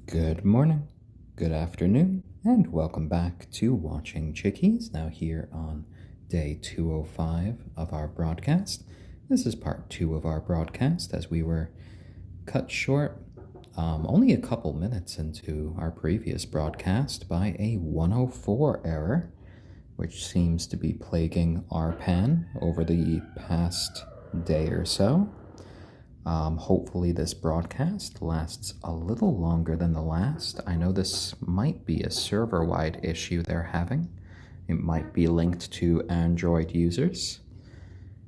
Good morning, good afternoon, and welcome back to Watching Chickies. Now, here on day 205 of our broadcast. This is part 2 of our broadcast as we were cut short only a couple minutes into our previous broadcast by a 104 error, which seems to be plaguing our pan over the past day or so. Hopefully this broadcast lasts a little longer than the last. I know this might be a server-wide issue they're having. It might be linked to Android users.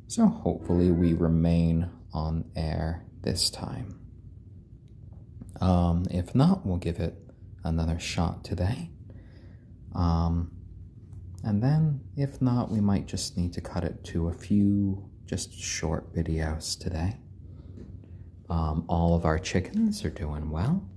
So hopefully we remain on air this time. If not, we'll give it another shot today. And then, if not, we might just need to cut it to a few just short videos today. All of our chickens are doing well.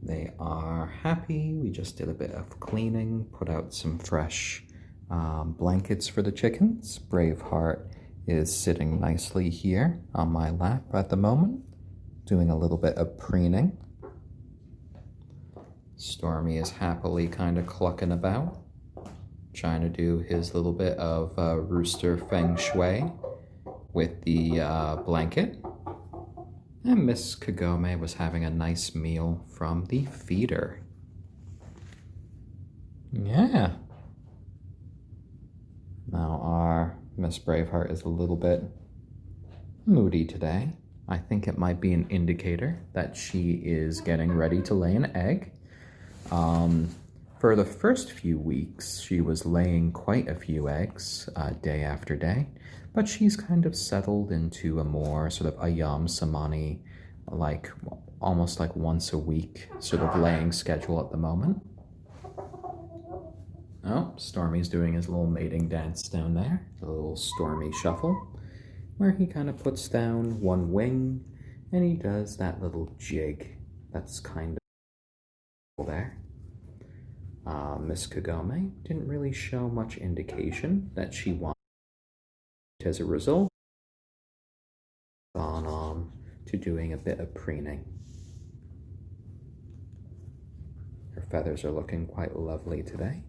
They are happy. We just did a bit of cleaning, put out some fresh blankets for the chickens. Braveheart is sitting nicely here on my lap at the moment, doing a little bit of preening. Stormy is happily kind of clucking about, trying to do his little bit of rooster feng shui with the blanket. And Miss Kagome was having a nice meal from the feeder. Yeah. Now our Miss Braveheart is a little bit moody today. I think it might be an indicator that she is getting ready to lay an egg. For the first few weeks, she was laying quite a few eggs day after day. But she's kind of settled into a more sort of ayam, cemeni, like almost like once a week sort of laying schedule at the moment. Oh, Stormy's doing his little mating dance down there, a little Stormy shuffle, where he kind of puts down one wing and he does that little jig that's kind of there. Miss Kagome didn't really show much indication that she wanted. As a result, gone on to doing a bit of preening. Her feathers are looking quite lovely today.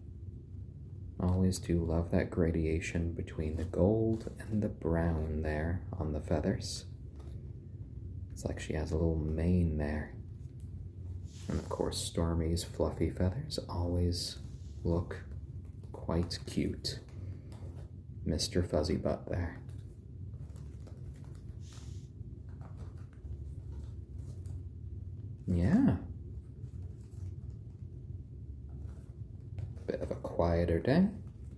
Always do love that gradation between the gold and the brown there on the feathers. It's like she has a little mane there. And of course, Stormy's fluffy feathers always look quite cute. Mr. Fuzzy Butt there. Yeah. Bit of a quieter day.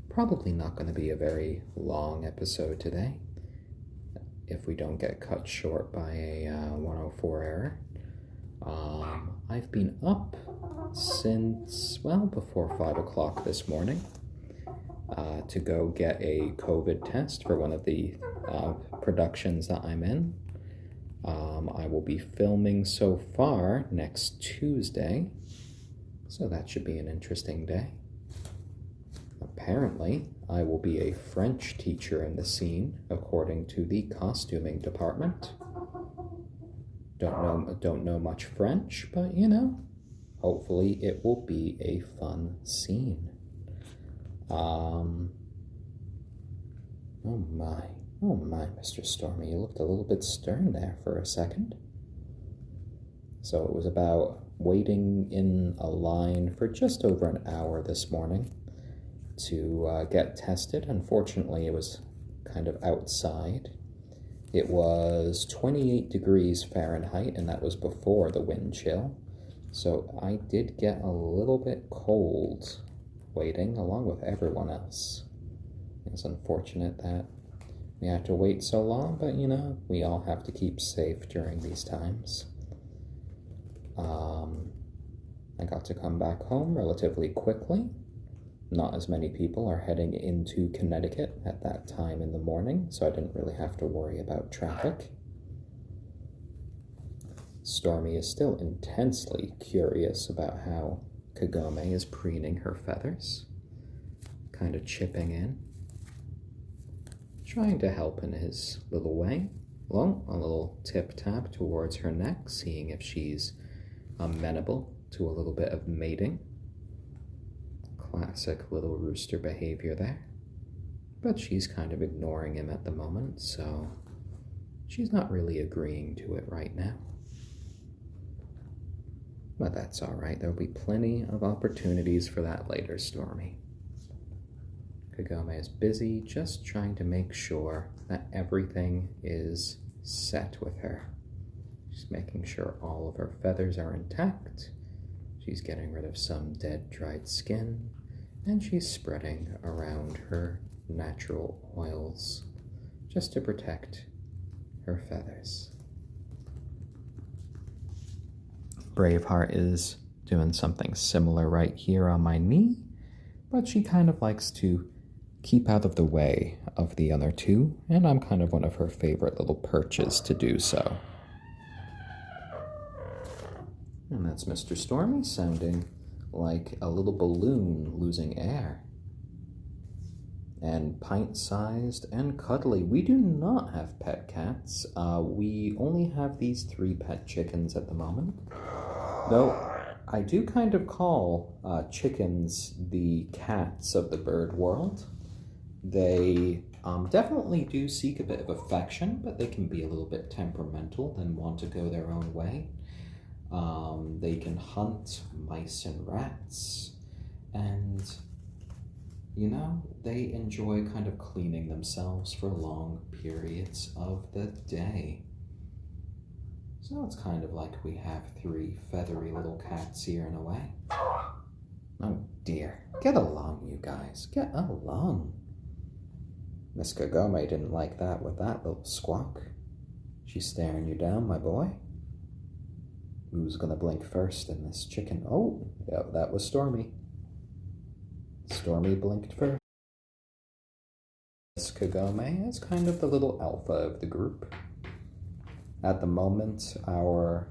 Probably not going to be a very long episode today, if we don't get cut short by a 104 error. I've been up since, well, before 5 o'clock this morning. To go get a COVID test for one of the productions that I'm in. I will be filming so far next Tuesday, so that should be an interesting day. Apparently, I will be a French teacher in the scene, according to the costuming department. Don't know much French, but you know, hopefully it will be a fun scene. Oh my, Mr. Stormy, you looked a little bit stern there for a second. So it was about waiting in a line for just over an hour this morning to get tested. Unfortunately, it was kind of outside. It was 28 degrees Fahrenheit, and that was before the wind chill. So I did get a little bit cold waiting along with everyone else. It's unfortunate that we have to wait so long, but you know, we all have to keep safe during these times. I got to come back home relatively quickly. Not as many people are heading into Connecticut at that time in the morning, so I didn't really have to worry about traffic. Stormy is still intensely curious about how Kagome is preening her feathers, kind of chipping in, trying to help in his little way. Well, a little tip-tap towards her neck, seeing if she's amenable to a little bit of mating. Classic little rooster behavior there. But she's kind of ignoring him at the moment, so she's not really agreeing to it right now. But that's all right. There'll be plenty of opportunities for that later, Stormy. Kagome is busy just trying to make sure that everything is set with her. She's making sure all of her feathers are intact. She's getting rid of some dead, dried skin, and she's spreading around her natural oils just to protect her feathers. Braveheart is doing something similar right here on my knee, but she kind of likes to keep out of the way of the other two, and I'm kind of one of her favorite little perches to do so. And that's Mr. Stormy sounding like a little balloon losing air. And pint-sized and cuddly. We do not have pet cats. We only have these 3 pet chickens at the moment. Though I do kind of call chickens the cats of the bird world. They definitely do seek a bit of affection, but they can be a little bit temperamental and want to go their own way. They can hunt mice and rats, and, you know, they enjoy kind of cleaning themselves for long periods of the day. So it's kind of like we have 3 feathery little cats here in a way. Oh dear, get along, you guys, get along. Miss Kagome didn't like that with that little squawk. She's staring you down, my boy. Who's gonna blink first in this chicken? Oh, yeah, that was Stormy. Stormy blinked first. Miss Kagome is kind of the little alpha of the group. At the moment, our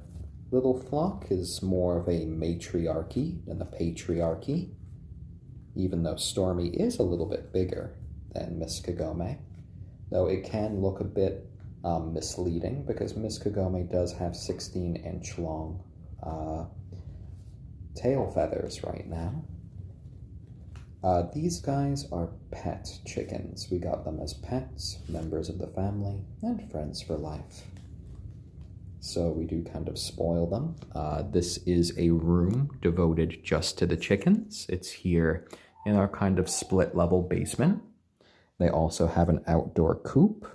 little flock is more of a matriarchy than a patriarchy, even though Stormy is a little bit bigger than Miss Kagome, though it can look a bit misleading because Miss Kagome does have 16-inch long tail feathers right now. These guys are pet chickens. We got them as pets, members of the family, and friends for life. So we do kind of spoil them. This is a room devoted just to the chickens. It's here in our kind of split-level basement. They also have an outdoor coop,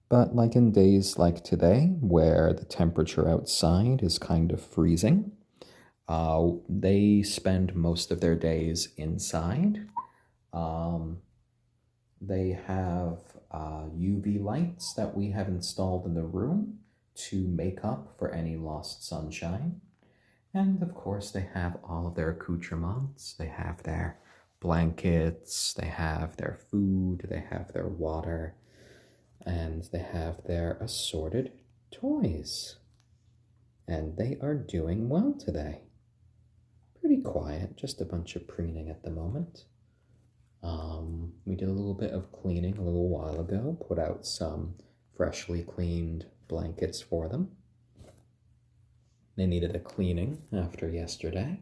but like in days like today, where the temperature outside is kind of freezing, they spend most of their days inside. They have UV lights that we have installed in the room to make up for any lost sunshine. And of course, they have all of their accoutrements. They have their blankets, they have their food, they have their water, and they have their assorted toys. And they are doing well today. Pretty quiet, just a bunch of preening at the moment. We did a little bit of cleaning a little while ago, put out some freshly cleaned blankets for them. They needed a cleaning after yesterday,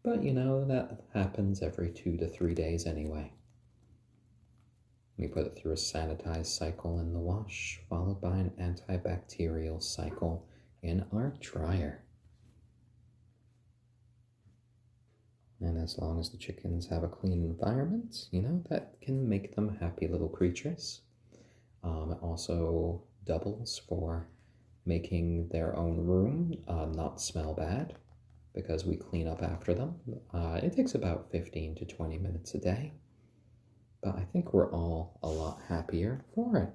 but you know, that happens every 2 to 3 days anyway. We put it through a sanitized cycle in the wash, followed by an antibacterial cycle in our dryer. And as long as the chickens have a clean environment, you know, that can make them happy little creatures. It also doubles for making their own room not smell bad, because we clean up after them. It takes about 15 to 20 minutes a day, but I think we're all a lot happier for it.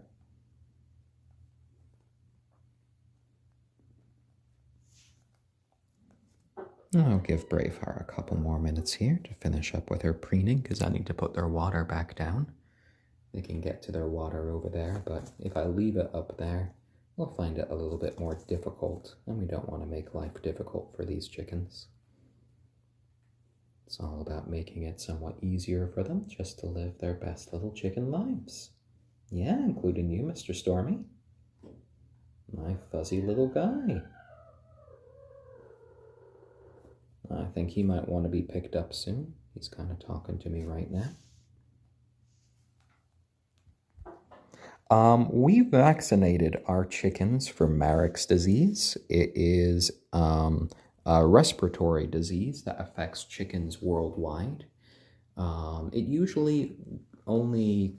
I'll give Braveheart a couple more minutes here to finish up with her preening, because I need to put their water back down. They can get to their water over there, but if I leave it up there, we'll find it a little bit more difficult, and we don't want to make life difficult for these chickens. It's all about making it somewhat easier for them just to live their best little chicken lives. Yeah, including you, Mr. Stormy. My fuzzy little guy. I think he might want to be picked up soon. He's kind of talking to me right now. We vaccinated our chickens for Marek's disease. It is a respiratory disease that affects chickens worldwide. It usually only